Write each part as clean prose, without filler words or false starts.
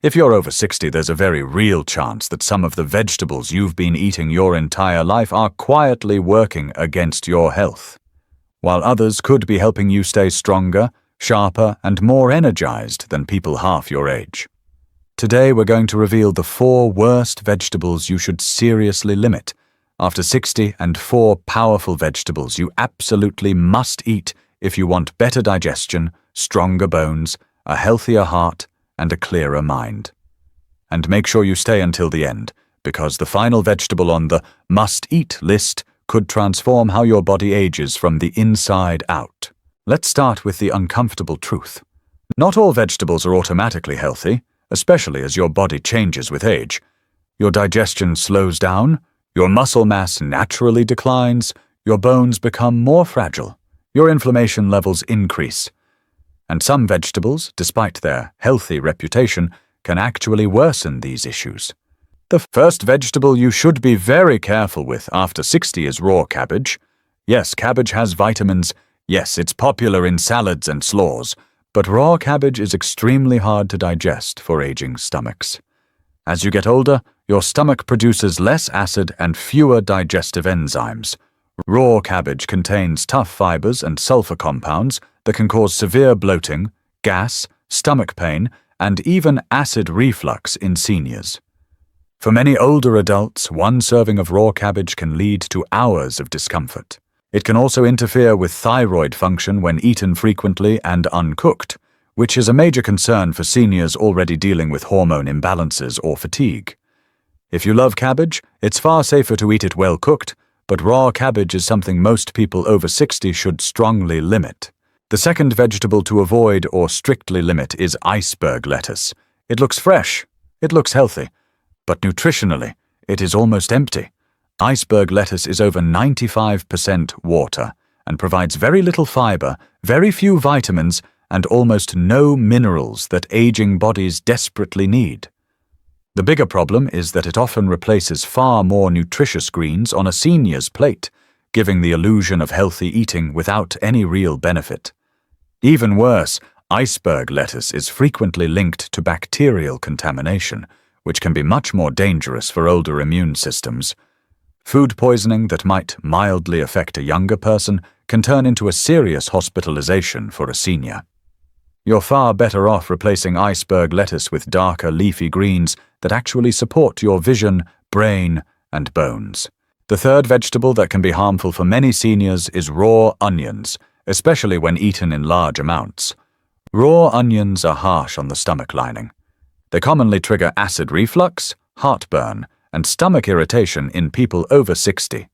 If you're over 60, there's a very real chance that some of the vegetables you've been eating your entire life are quietly working against your health, while others could be helping you stay stronger, sharper, and more energized than people half your age. Today we're going to reveal the 4 worst vegetables you should seriously limit after 60 and 4 powerful vegetables you absolutely must eat if you want better digestion, stronger bones, a healthier heart, and a clearer mind. And make sure you stay until the end, because the final vegetable on the must-eat list could transform how your body ages from the inside out. Let's start with the uncomfortable truth. Not all vegetables are automatically healthy, especially as your body changes with age. Your digestion slows down, your muscle mass naturally declines, your bones become more fragile, your inflammation levels increase. And some vegetables, despite their healthy reputation, can actually worsen these issues. The first vegetable you should be very careful with after 60 is raw cabbage. Yes, cabbage has vitamins. Yes, it's popular in salads and slaws. But raw cabbage is extremely hard to digest for aging stomachs. As you get older, your stomach produces less acid and fewer digestive enzymes. Raw cabbage contains tough fibers and sulfur compounds that can cause severe bloating, gas, stomach pain, and even acid reflux in seniors. For many older adults, 1 serving of raw cabbage can lead to hours of discomfort. It can also interfere with thyroid function when eaten frequently and uncooked, which is a major concern for seniors already dealing with hormone imbalances or fatigue. If you love cabbage, it's far safer to eat it well cooked, but raw cabbage is something most people over 60 should strongly limit. The second vegetable to avoid or strictly limit is iceberg lettuce. It looks fresh, it looks healthy, but nutritionally, it is almost empty. Iceberg lettuce is over 95% water and provides very little fiber, very few vitamins, and almost no minerals that aging bodies desperately need. The bigger problem is that it often replaces far more nutritious greens on a senior's plate, giving the illusion of healthy eating without any real benefit. Even worse, iceberg lettuce is frequently linked to bacterial contamination, which can be much more dangerous for older immune systems. Food poisoning that might mildly affect a younger person can turn into a serious hospitalization for a senior. You're far better off replacing iceberg lettuce with darker leafy greens that actually support your vision, brain, and bones. The third vegetable that can be harmful for many seniors is raw onions, especially when eaten in large amounts. Raw onions are harsh on the stomach lining. They commonly trigger acid reflux, heartburn, and stomach irritation in people over 60.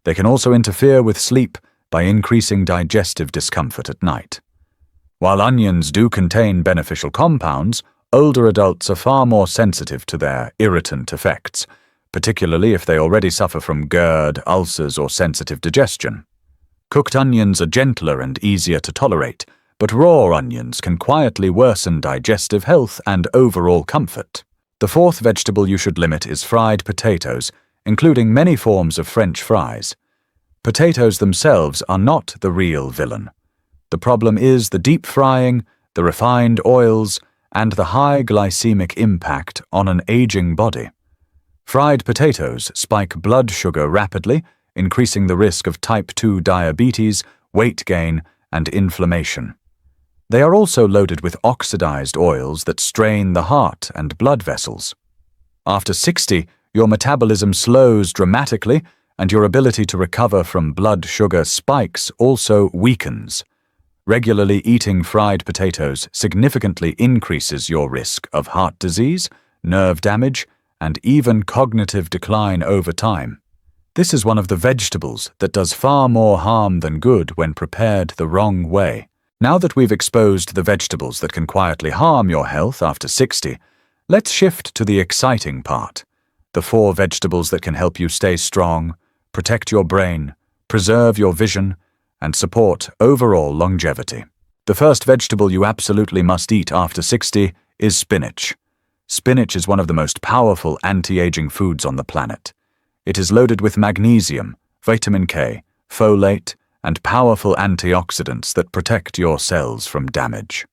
They can also interfere with sleep by increasing digestive discomfort at night. While onions do contain beneficial compounds, older adults are far more sensitive to their irritant effects, particularly if they already suffer from GERD, ulcers, or sensitive digestion. Cooked onions are gentler and easier to tolerate, but raw onions can quietly worsen digestive health and overall comfort. The fourth vegetable you should limit is fried potatoes, including many forms of French fries. Potatoes themselves are not the real villain. The problem is the deep frying, the refined oils, and the high glycemic impact on an aging body. Fried potatoes spike blood sugar rapidly, increasing the risk of type 2 diabetes, weight gain, and inflammation. They are also loaded with oxidized oils that strain the heart and blood vessels. After 60, your metabolism slows dramatically, and your ability to recover from blood sugar spikes also weakens. Regularly eating fried potatoes significantly increases your risk of heart disease, nerve damage, and even cognitive decline over time. This is one of the vegetables that does far more harm than good when prepared the wrong way. Now that we've exposed the vegetables that can quietly harm your health after 60, let's shift to the exciting part. The 4 vegetables that can help you stay strong, protect your brain, preserve your vision, and support overall longevity. The first vegetable you absolutely must eat after 60 is spinach. Spinach is one of the most powerful anti-aging foods on the planet. It is loaded with magnesium, vitamin K, folate, and powerful antioxidants that protect your cells from damage.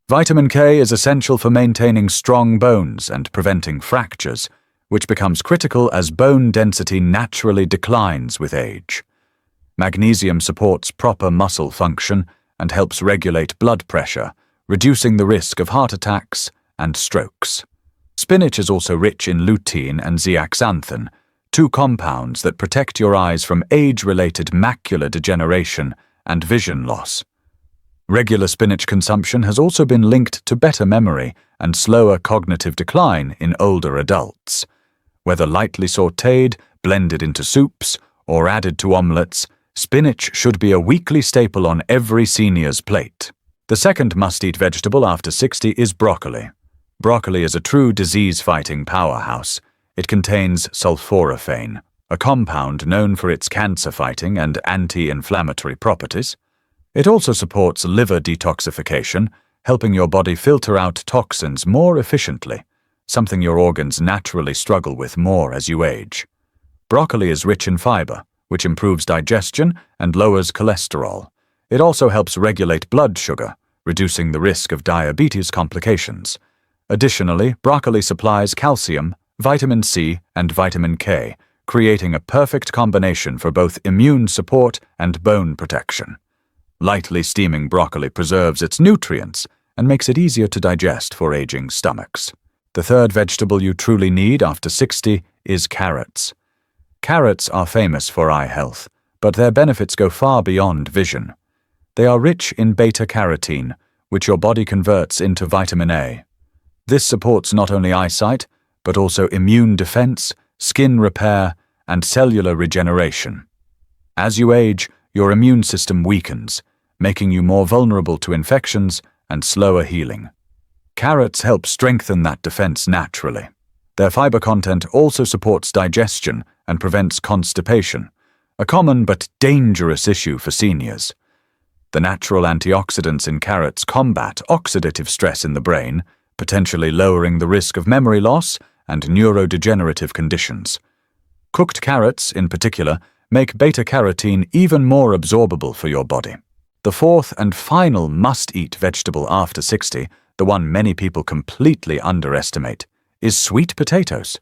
Vitamin K is essential for maintaining strong bones and preventing fractures, which becomes critical as bone density naturally declines with age. Magnesium supports proper muscle function and helps regulate blood pressure, reducing the risk of heart attacks and strokes. Spinach is also rich in lutein and zeaxanthin, two compounds that protect your eyes from age-related macular degeneration and vision loss. Regular spinach consumption has also been linked to better memory and slower cognitive decline in older adults. Whether lightly sautéed, blended into soups, or added to omelettes, spinach should be a weekly staple on every senior's plate. The second must-eat vegetable after 60 is broccoli. Broccoli is a true disease-fighting powerhouse. It contains sulforaphane, a compound known for its cancer-fighting and anti-inflammatory properties. It also supports liver detoxification, helping your body filter out toxins more efficiently, something your organs naturally struggle with more as you age. Broccoli is rich in fiber, which improves digestion and lowers cholesterol. It also helps regulate blood sugar, reducing the risk of diabetes complications. Additionally, broccoli supplies calcium, vitamin C, and vitamin K, creating a perfect combination for both immune support and bone protection. Lightly steaming broccoli preserves its nutrients and makes it easier to digest for aging stomachs. The third vegetable you truly need after 60 is carrots. Carrots are famous for eye health, but their benefits go far beyond vision. They are rich in beta-carotene, which your body converts into vitamin A. This supports not only eyesight, but also immune defense, skin repair, and cellular regeneration. As you age, your immune system weakens, making you more vulnerable to infections and slower healing. Carrots help strengthen that defense naturally. Their fiber content also supports digestion and prevents constipation, a common but dangerous issue for seniors. The natural antioxidants in carrots combat oxidative stress in the brain, potentially lowering the risk of memory loss and neurodegenerative conditions. Cooked carrots, in particular, make beta-carotene even more absorbable for your body. The fourth and final must-eat vegetable after 60, the one many people completely underestimate, is sweet potatoes.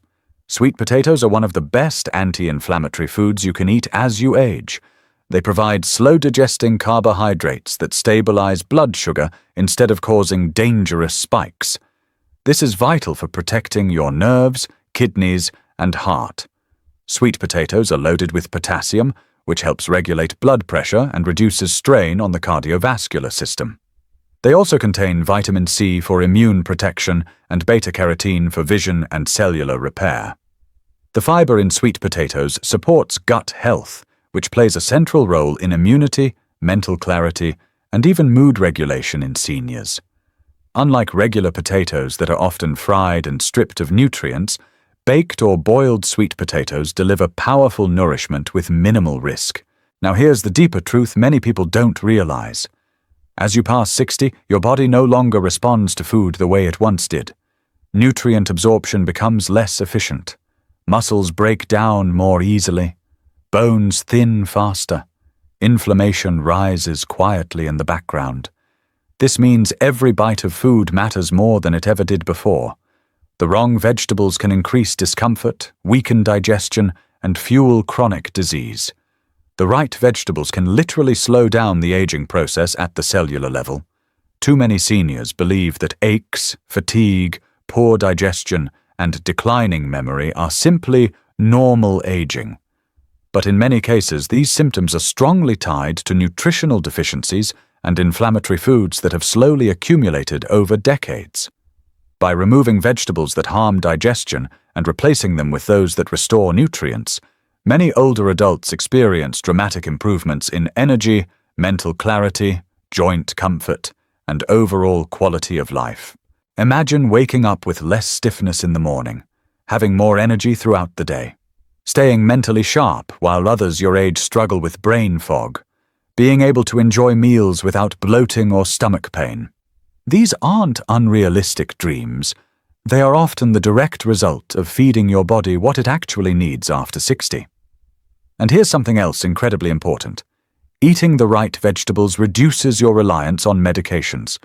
Sweet potatoes are one of the best anti-inflammatory foods you can eat as you age. They provide slow-digesting carbohydrates that stabilize blood sugar instead of causing dangerous spikes. This is vital for protecting your nerves, kidneys, and heart. Sweet potatoes are loaded with potassium, which helps regulate blood pressure and reduces strain on the cardiovascular system. They also contain vitamin C for immune protection and beta-carotene for vision and cellular repair. The fiber in sweet potatoes supports gut health, which plays a central role in immunity, mental clarity, and even mood regulation in seniors. Unlike regular potatoes that are often fried and stripped of nutrients, baked or boiled sweet potatoes deliver powerful nourishment with minimal risk. Now here's the deeper truth many people don't realize. As you pass 60, your body no longer responds to food the way it once did. Nutrient absorption becomes less efficient. Muscles break down more easily. Bones thin faster. Inflammation rises quietly in the background. This means every bite of food matters more than it ever did before. The wrong vegetables can increase discomfort, weaken digestion, and fuel chronic disease. The right vegetables can literally slow down the aging process at the cellular level. Too many seniors believe that aches, fatigue, poor digestion, and declining memory are simply normal aging. But in many cases, these symptoms are strongly tied to nutritional deficiencies and inflammatory foods that have slowly accumulated over decades. By removing vegetables that harm digestion and replacing them with those that restore nutrients, many older adults experience dramatic improvements in energy, mental clarity, joint comfort, and overall quality of life. Imagine waking up with less stiffness in the morning, having more energy throughout the day, staying mentally sharp while others your age struggle with brain fog, being able to enjoy meals without bloating or stomach pain. These aren't unrealistic dreams. They are often the direct result of feeding your body what it actually needs after 60. And here's something else incredibly important. Eating the right vegetables reduces your reliance on medications.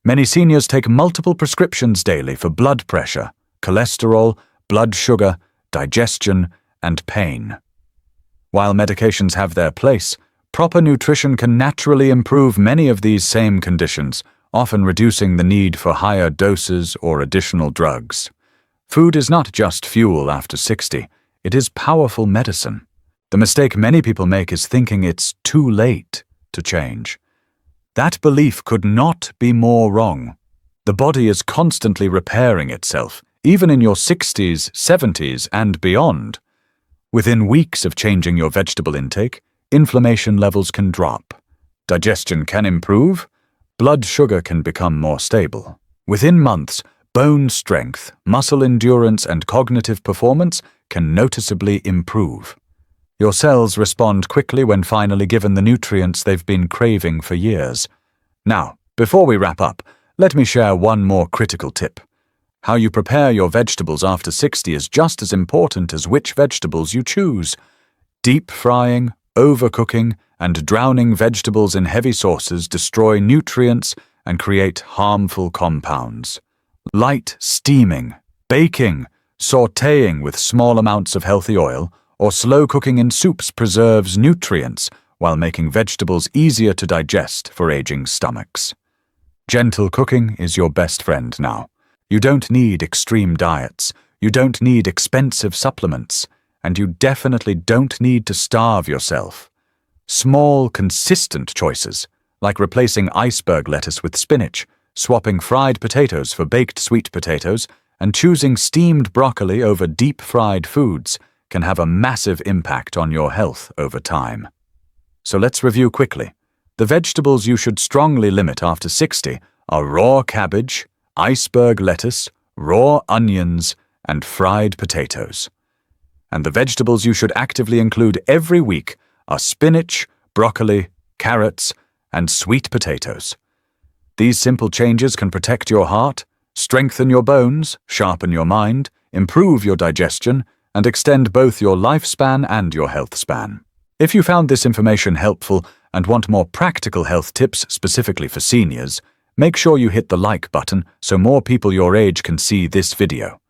Many seniors take multiple prescriptions daily for blood pressure, cholesterol, blood sugar, digestion, and pain. While medications have their place, proper nutrition can naturally improve many of these same conditions, often reducing the need for higher doses or additional drugs. Food is not just fuel after 60, it is powerful medicine. The mistake many people make is thinking it's too late to change. That belief could not be more wrong. The body is constantly repairing itself, even in your 60s, 70s, and beyond. Within weeks of changing your vegetable intake, inflammation levels can drop, digestion can improve, blood sugar can become more stable. Within months, bone strength, muscle endurance, and cognitive performance can noticeably improve. Your cells respond quickly when finally given the nutrients they've been craving for years. Now, before we wrap up, let me share one more critical tip. How you prepare your vegetables after 60 is just as important as which vegetables you choose. Deep frying, overcooking, and drowning vegetables in heavy sauces destroy nutrients and create harmful compounds. Light steaming, baking, sautéing with small amounts of healthy oil, or slow cooking in soups preserves nutrients while making vegetables easier to digest for aging stomachs. Gentle cooking is your best friend now. You don't need extreme diets, you don't need expensive supplements, and you definitely don't need to starve yourself. Small, consistent choices, like replacing iceberg lettuce with spinach, swapping fried potatoes for baked sweet potatoes, and choosing steamed broccoli over deep-fried foods, can have a massive impact on your health over time. So let's review quickly. The vegetables you should strongly limit after 60 are raw cabbage, iceberg lettuce, raw onions, and fried potatoes. And the vegetables you should actively include every week are spinach, broccoli, carrots, and sweet potatoes. These simple changes can protect your heart, strengthen your bones, sharpen your mind, improve your digestion, and extend both your lifespan and your health span. If you found this information helpful and want more practical health tips specifically for seniors, make sure you hit the like button so more people your age can see this video.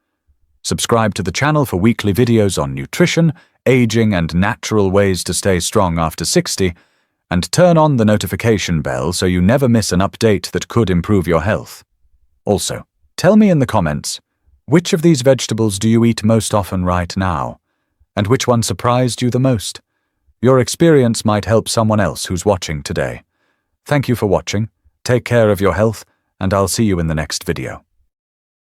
Subscribe to the channel for weekly videos on nutrition, aging, and natural ways to stay strong after 60, and turn on the notification bell so you never miss an update that could improve your health. Also, tell me in the comments, which of these vegetables do you eat most often right now? And which one surprised you the most? Your experience might help someone else who's watching today. Thank you for watching, take care of your health, and I'll see you in the next video.